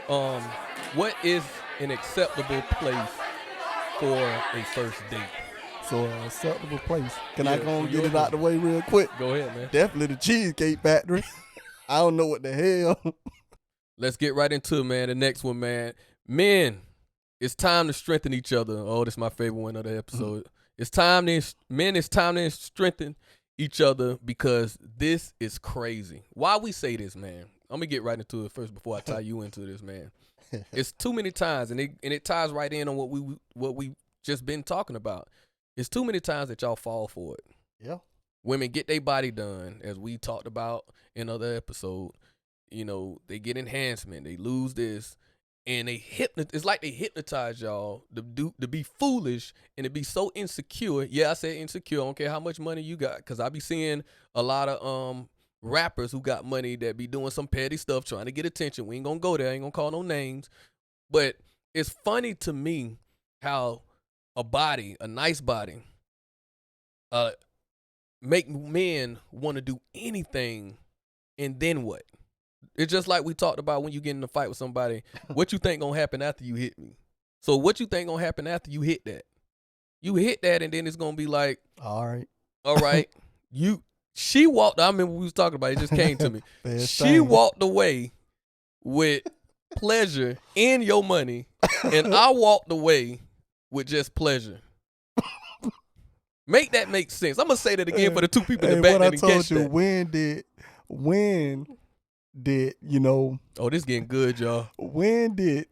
Um, what is an acceptable place for a first date? So acceptable place. Can I Yeah, go and for get your it out the way real quick? Go ahead, man. Definitely the Cheesecake Factory. I don't know what the hell. Let's get right into it, man. The next one, man. Men, it's time to strengthen each other. Oh, this is my favorite one of the episode. It's time to strengthen each other because this is crazy. Why we say this, man? I'm gonna get right into it first before I tie you into this, man. It's too many times, and it ties right in on what we just been talking about. It's too many times that y'all fall for it. Yeah. Women get their body done, as we talked about in other episode. You know, they get enhancement, they lose this, and it's like they hypnotize y'all to be foolish and to be so insecure. Yeah, I said insecure. I don't care how much money you got, because I be seeing a lot of rappers who got money that be doing some petty stuff trying to get attention. We ain't gonna go there, ain't gonna call no names. But it's funny to me how a nice body, make men want to do anything, and then what? It's just like we talked about when you get in a fight with somebody. What you think gonna happen after you hit me? So what you think gonna happen after you hit that? You hit that, and then it's gonna be like, all right. She walked. I remember we was talking about it. Just came to me. She thing. walked away with pleasure and your money, and I walked away with just pleasure. Make that make sense. I'm gonna say that again for the two people in the back what I that didn't catch told you, that. when did you know? Oh, this getting good, y'all. When did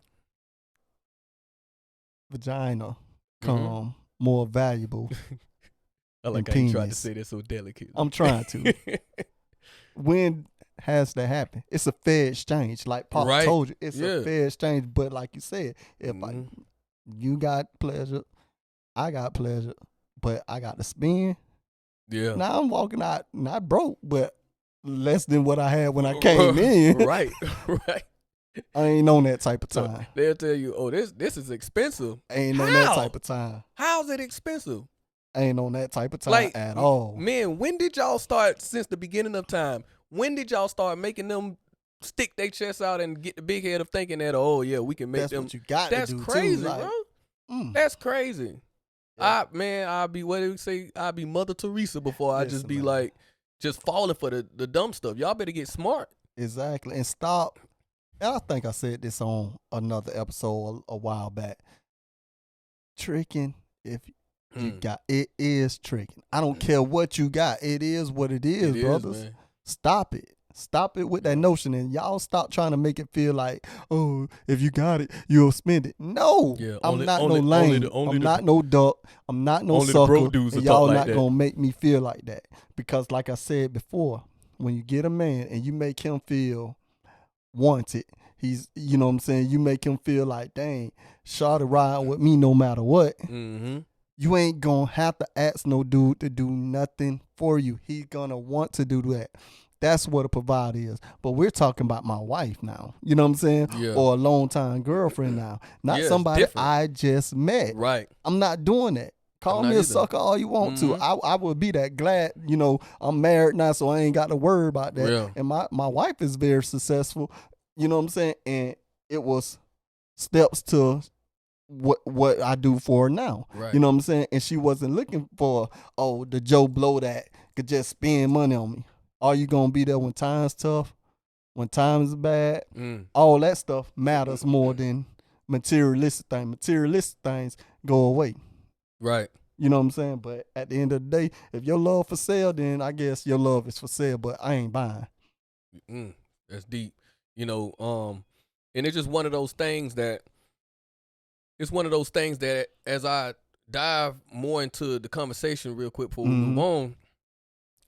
vagina come more valuable? I like than how you tried to penis? say that so delicate. I'm trying to. When has that happened? It's a fair exchange. Like Pop Right. told you, it's Yeah. a fair exchange. But like you said, if you got pleasure, I got pleasure, but I got to spend. Yeah. Now I'm walking out not broke, but less than what I had when I came in. Right. I ain't on that type of So time. they'll tell you, oh, this is expensive. I ain't on that type of time. How's it expensive? I ain't on that type of time Like, at all. Man, when did y'all start, since the beginning of time, when did y'all start making them stick their chests out and get the big head of thinking that, oh, yeah, we can make That's them. what you got That's to do crazy, too. Like, bro. That's crazy. Yeah. I'll be, what do we say? I'll be Mother Teresa before I just Listen, be man. like, just falling for the dumb stuff. Y'all better get smart. Exactly. And stop. And I think I said this on another episode a while back. Tricking, if you got it, is tricking. I don't care what you got. It is what it is, brothers. Man. Stop it. Stop it with that notion, and y'all stop trying to make it feel like, oh, if you got it, you'll spend it. No, Yeah, I'm not no lame. I'm not no duck. I'm not no only the sucker. broke dudes And will talk y'all like not that. gonna make me feel like that, because, like I said before, when you get a man and you make him feel wanted, he's, you know what I'm saying, you make him feel like, dang, shawty riding with me no matter what. Mm-hmm. You ain't gonna have to ask no dude to do nothing for you. He's gonna want to do that. That's what a provider is. But we're talking about my wife now. You know what I'm saying? Yeah. Or a long-time girlfriend now. Not Yeah, it's somebody different. I just met. Right. I'm not doing that. Call I'm me not a either. sucker all you want to. I would be that glad, you know, I'm married now, so I ain't got to worry about that. Yeah. And my wife is very successful. You know what I'm saying? And it was steps to what I do for her now. Right. You know what I'm saying? And she wasn't looking for, oh, the Joe Blow that could just spend money on me. Are you going to be there when time's tough, when time's bad? All that stuff matters more than materialistic things. Materialistic things go away. Right. You know what I'm saying? But at the end of the day, if your love for sale, then I guess your love is for sale, but I ain't buying. That's deep. You know, and it's just one of those things that, as I dive more into the conversation real quick before we move on,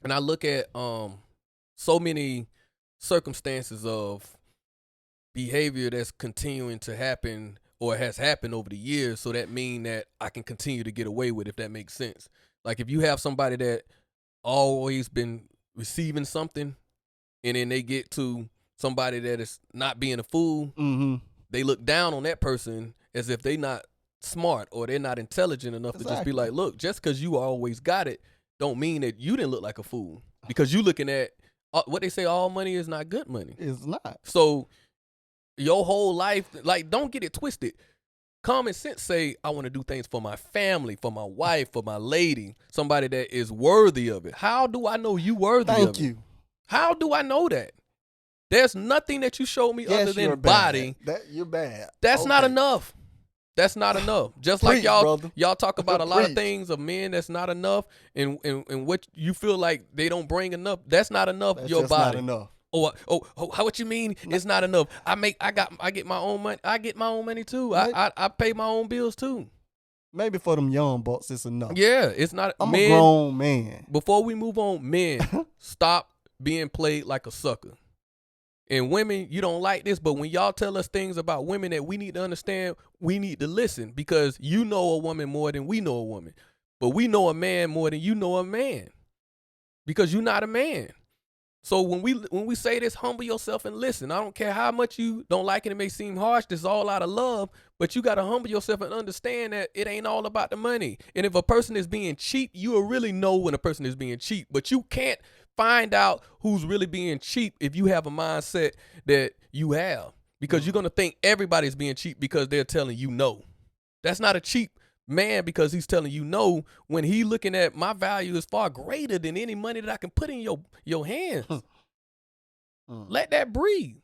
and I look at so many circumstances of behavior that's continuing to happen or has happened over the years, so that mean that I can continue to get away with it, if that makes sense. Like if you have somebody that always been receiving something, and then they get to somebody that is not being a fool, they look down on that person as if they not smart or they're not intelligent enough to just be like, look, just because you always got it don't mean that you didn't look like a fool, because you looking at what they say, all money is not good money. It's not. So your whole life, like, don't get it twisted. Common sense say, I want to do things for my family, for my wife, for my lady, somebody that is worthy of it. How do I know you worthy of it? Thank you. How do I know that? There's nothing that you show me other than body. You're bad. That's not enough. That's not enough. Just like y'all talk about a lot of things of men that's not enough, and what you feel like they don't bring enough. That's not enough. That's your just body. not enough. Oh, how what you mean? It's not enough. I get my own money. I get my own money too. I pay my own bills too. Maybe for them young bucks, it's enough. Yeah, it's not. I'm a grown man. Before we move on, men, stop being played like a sucker. And women, you don't like this, but when y'all tell us things about women that we need to understand, we need to listen, because you know a woman more than we know a woman. But we know a man more than you know a man, because you're not a man. So when we say this, humble yourself and listen. I don't care how much you don't like it. It may seem harsh. This is all out of love, but you got to humble yourself and understand that it ain't all about the money. And if a person is being cheap, you will really know when a person is being cheap, but you can't find out who's really being cheap if you have a mindset that you have, because you're going to think everybody's being cheap because they're telling you no. That's not a cheap man, because he's telling you no when he looking at my value is far greater than any money that I can put in your hands. Let that breathe.